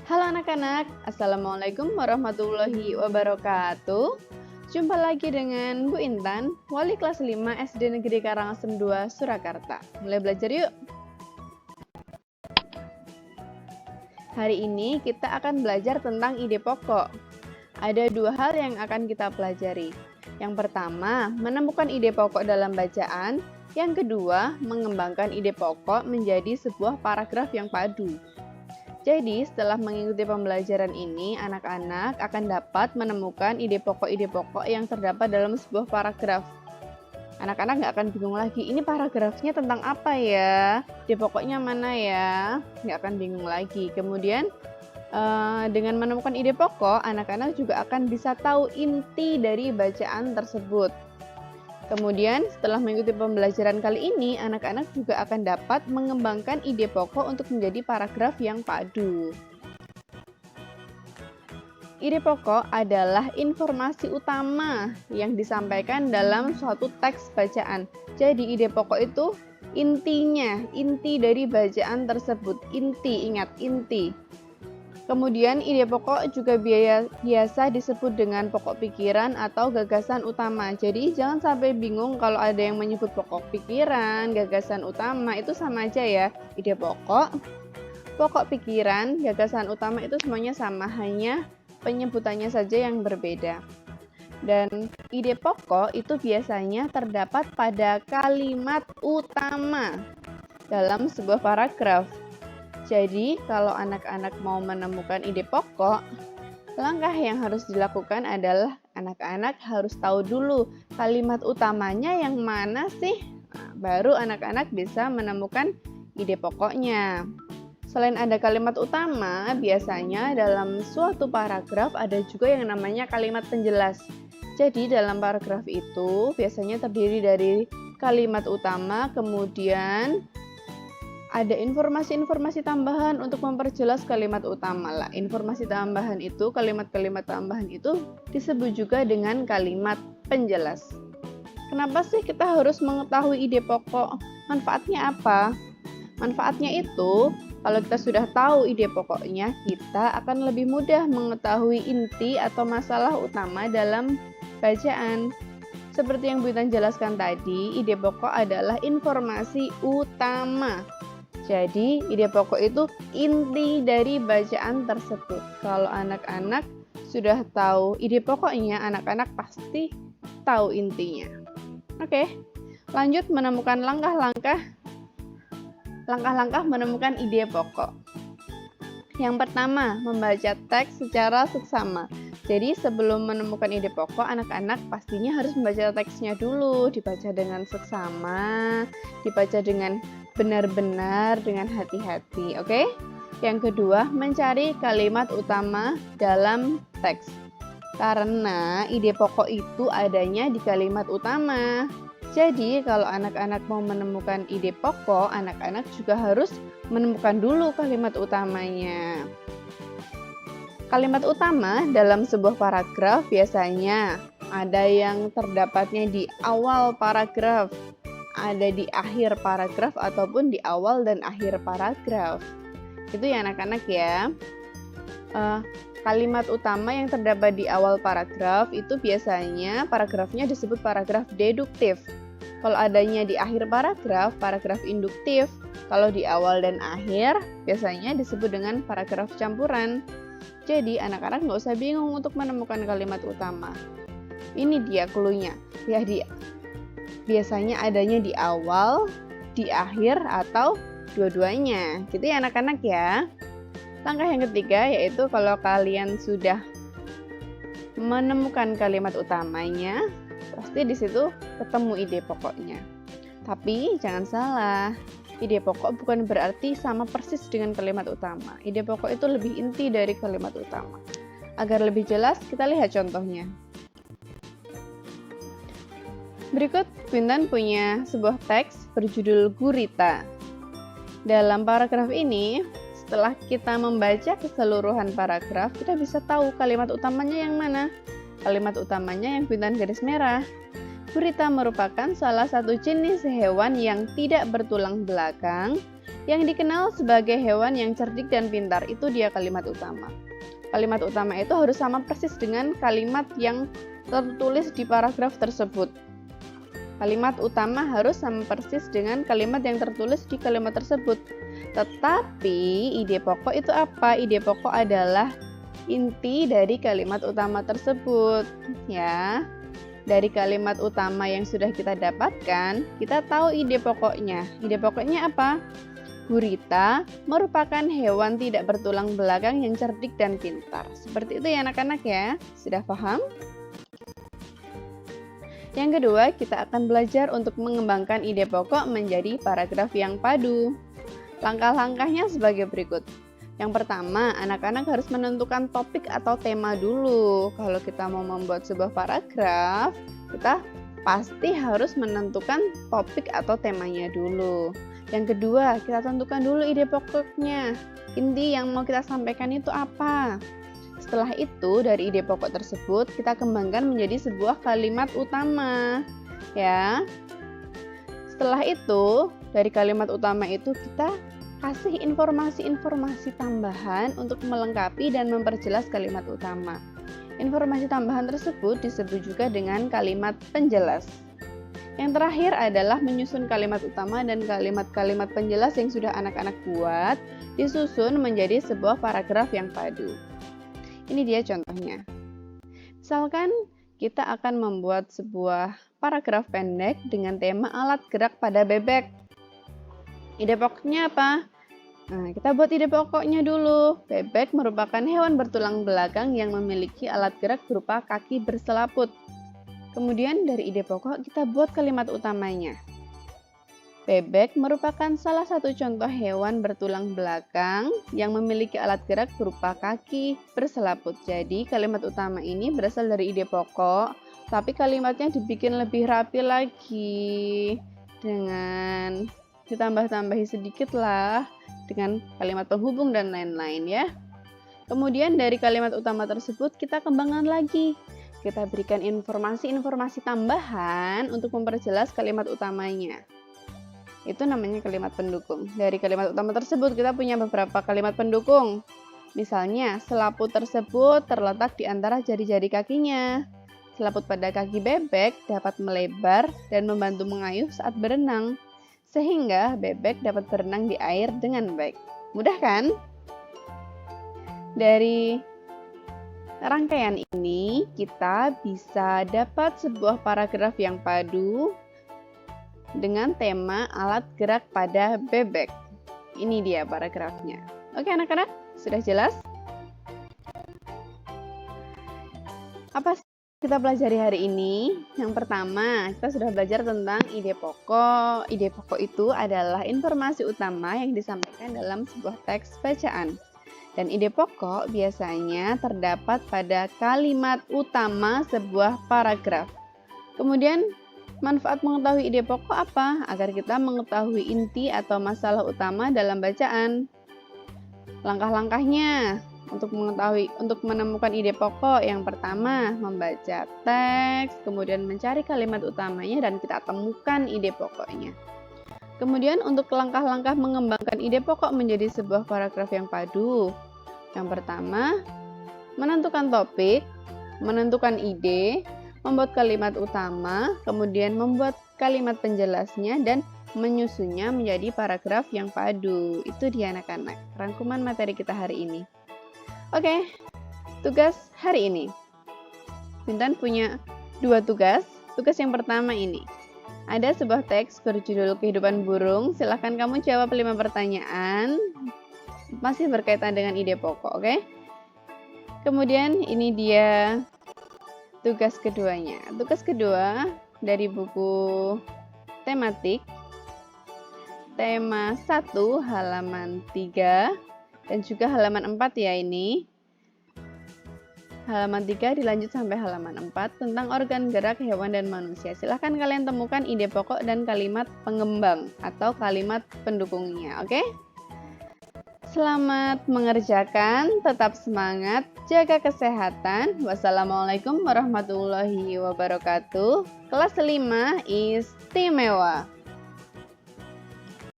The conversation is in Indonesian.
Halo anak-anak, Assalamualaikum warahmatullahi wabarakatuh. Jumpa lagi dengan Bu Intan, wali kelas 5 SD Negeri Karangasem 2, Surakarta. Mulai belajar yuk. Hari ini kita akan belajar tentang ide pokok. Ada dua hal yang akan kita pelajari. Yang pertama, menemukan ide pokok dalam bacaan. Yang kedua, mengembangkan ide pokok menjadi sebuah paragraf yang padu. Jadi, setelah mengikuti pembelajaran ini, anak-anak akan dapat menemukan ide pokok yang terdapat dalam sebuah paragraf. Anak-anak nggak akan bingung lagi, ini paragrafnya tentang apa ya? Ide pokoknya mana ya? Nggak akan bingung lagi. Kemudian, dengan menemukan ide pokok, anak-anak juga akan bisa tahu inti dari bacaan tersebut. Kemudian, setelah mengikuti pembelajaran kali ini, anak-anak juga akan dapat mengembangkan ide pokok untuk menjadi paragraf yang padu. Ide pokok adalah informasi utama yang disampaikan dalam suatu teks bacaan. Jadi, ide pokok itu intinya, inti dari bacaan tersebut. Ingat, inti. Kemudian, ide pokok juga biasa disebut dengan pokok pikiran atau gagasan utama. Jadi, jangan sampai bingung kalau ada yang menyebut pokok pikiran, gagasan utama, itu sama aja ya. Ide pokok, pokok pikiran, gagasan utama itu semuanya sama, hanya penyebutannya saja yang berbeda. Dan ide pokok itu biasanya terdapat pada kalimat utama dalam sebuah paragraf. Jadi, kalau anak-anak mau menemukan ide pokok, langkah yang harus dilakukan adalah anak-anak harus tahu dulu kalimat utamanya yang mana sih. Nah, baru anak-anak bisa menemukan ide pokoknya. Selain ada kalimat utama, biasanya dalam suatu paragraf ada juga yang namanya kalimat penjelas. Jadi, dalam paragraf itu biasanya terdiri dari kalimat utama, kemudian ada informasi-informasi tambahan untuk memperjelas kalimat utama lah. Informasi tambahan itu, kalimat-kalimat tambahan itu disebut juga dengan kalimat penjelas. Kenapa sih kita harus mengetahui ide pokok? Manfaatnya apa? Manfaatnya itu, kalau kita sudah tahu ide pokoknya, kita akan lebih mudah mengetahui inti atau masalah utama dalam bacaan. Seperti yang Bu Intan jelaskan tadi, ide pokok adalah informasi utama. Jadi, ide pokok itu inti dari bacaan tersebut. Kalau anak-anak sudah tahu ide pokoknya, anak-anak pasti tahu intinya. Oke, lanjut menemukan langkah-langkah menemukan ide pokok. Yang pertama, membaca teks secara seksama. Jadi, sebelum menemukan ide pokok, anak-anak pastinya harus membaca teksnya dulu, dibaca dengan seksama, dibaca dengan benar-benar dengan hati-hati, oke? Yang kedua, mencari kalimat utama dalam teks. Karena ide pokok itu adanya di kalimat utama. Jadi, kalau anak-anak mau menemukan ide pokok, anak-anak juga harus menemukan dulu kalimat utamanya. Kalimat utama dalam sebuah paragraf biasanya ada yang terdapatnya di awal paragraf, ada di akhir paragraf ataupun di awal dan akhir paragraf. Itu ya anak-anak ya. Kalimat utama yang terdapat di awal paragraf itu biasanya paragrafnya disebut paragraf deduktif. Kalau adanya di akhir paragraf, paragraf induktif. Kalau di awal dan akhir biasanya disebut dengan paragraf campuran. Jadi anak-anak nggak usah bingung untuk menemukan kalimat utama. Ini dia clue-nya. Ya, biasanya adanya di awal, di akhir, atau dua-duanya. Gitu ya anak-anak ya. Langkah yang ketiga yaitu kalau kalian sudah menemukan kalimat utamanya, pasti di situ ketemu ide pokoknya. Tapi jangan salah, ide pokok bukan berarti sama persis dengan kalimat utama. Ide pokok itu lebih inti dari kalimat utama. Agar lebih jelas, kita lihat contohnya. Berikut, Bu Intan punya sebuah teks berjudul Gurita. Dalam paragraf ini, setelah kita membaca keseluruhan paragraf, kita bisa tahu kalimat utamanya yang mana. Kalimat utamanya yang Bu Intan garis merah. Gurita merupakan salah satu jenis hewan yang tidak bertulang belakang Yang dikenal sebagai hewan yang cerdik dan pintar, itu dia kalimat utama. Kalimat utama itu harus sama persis dengan kalimat yang tertulis di paragraf tersebut. Kalimat utama harus sama persis dengan kalimat yang tertulis di kalimat tersebut. Tetapi ide pokok itu apa? Ide pokok adalah inti dari kalimat utama tersebut, ya. Dari kalimat utama yang sudah kita dapatkan, kita tahu ide pokoknya. Ide pokoknya apa? Gurita merupakan hewan tidak bertulang belakang yang cerdik dan pintar. Seperti itu ya anak-anak ya. Sudah paham? Yang kedua, kita akan belajar untuk mengembangkan ide pokok menjadi paragraf yang padu. Langkah-langkahnya sebagai berikut. Yang pertama, anak-anak harus menentukan topik atau tema dulu. Kalau kita mau membuat sebuah paragraf, kita pasti harus menentukan topik atau temanya dulu. Yang kedua, kita tentukan dulu ide pokoknya. Inti yang mau kita sampaikan itu apa? Setelah itu, dari ide pokok tersebut, kita kembangkan menjadi sebuah kalimat utama. Ya. Setelah itu, dari kalimat utama itu kita kasih informasi-informasi tambahan untuk melengkapi dan memperjelas kalimat utama. Informasi tambahan tersebut disebut juga dengan kalimat penjelas. Yang terakhir adalah menyusun kalimat utama dan kalimat-kalimat penjelas yang sudah anak-anak buat, disusun menjadi sebuah paragraf yang padu. Ini dia contohnya. Misalkan kita akan membuat sebuah paragraf pendek dengan tema alat gerak pada bebek. Ide pokoknya apa? Nah, kita buat ide pokoknya dulu. Bebek merupakan hewan bertulang belakang yang memiliki alat gerak berupa kaki berselaput. Kemudian dari ide pokok kita buat kalimat utamanya. Bebek merupakan salah satu contoh hewan bertulang belakang yang memiliki alat gerak berupa kaki berselaput. Jadi kalimat utama ini berasal dari ide pokok, tapi kalimatnya dibikin lebih rapi lagi dengan ditambah-tambahi sedikit lah dengan kalimat penghubung dan lain-lain ya. Kemudian dari kalimat utama tersebut kita kembangkan lagi. Kita berikan informasi-informasi tambahan untuk memperjelas kalimat utamanya. Itu namanya kalimat pendukung. Dari kalimat utama tersebut kita punya beberapa kalimat pendukung. Misalnya, selaput tersebut terletak di antara jari-jari kakinya. Selaput pada kaki bebek dapat melebar dan membantu mengayuh saat berenang, sehingga bebek dapat berenang di air dengan baik. Mudah kan? Dari rangkaian ini, kita bisa dapat sebuah paragraf yang padu dengan tema alat gerak pada bebek. Ini dia paragrafnya. Oke anak-anak, sudah jelas? Apa kita pelajari hari ini? Yang pertama, kita sudah belajar tentang ide pokok. Ide pokok itu adalah informasi utama yang disampaikan dalam sebuah teks bacaan. Dan ide pokok biasanya terdapat pada kalimat utama sebuah paragraf. Kemudian, manfaat mengetahui ide pokok apa? Agar kita mengetahui inti atau masalah utama dalam bacaan. Langkah-langkahnya untuk menemukan ide pokok, yang pertama membaca teks, kemudian mencari kalimat utamanya dan kita temukan ide pokoknya. Kemudian untuk langkah-langkah mengembangkan ide pokok menjadi sebuah paragraf yang padu. Yang pertama, menentukan topik, menentukan ide, membuat kalimat utama, kemudian membuat kalimat penjelasnya dan menyusunnya menjadi paragraf yang padu. Itu dia anak-anak, rangkuman materi kita hari ini. Oke, tugas hari ini. Bintan punya 2 tugas. Tugas yang pertama ini. Ada sebuah teks berjudul Kehidupan Burung. Silahkan kamu jawab 5 pertanyaan. Masih berkaitan dengan ide pokok, oke? Kemudian ini dia tugas keduanya. Tugas kedua dari buku tematik. Tema 1 halaman 3 dan juga halaman 4 ya ini. Halaman 3 dilanjut sampai halaman 4 tentang organ gerak hewan dan manusia. Silahkan kalian temukan ide pokok dan kalimat pengembang atau kalimat pendukungnya, oke? Selamat mengerjakan, tetap semangat, jaga kesehatan. Wassalamualaikum warahmatullahi wabarakatuh. Kelas 5 istimewa.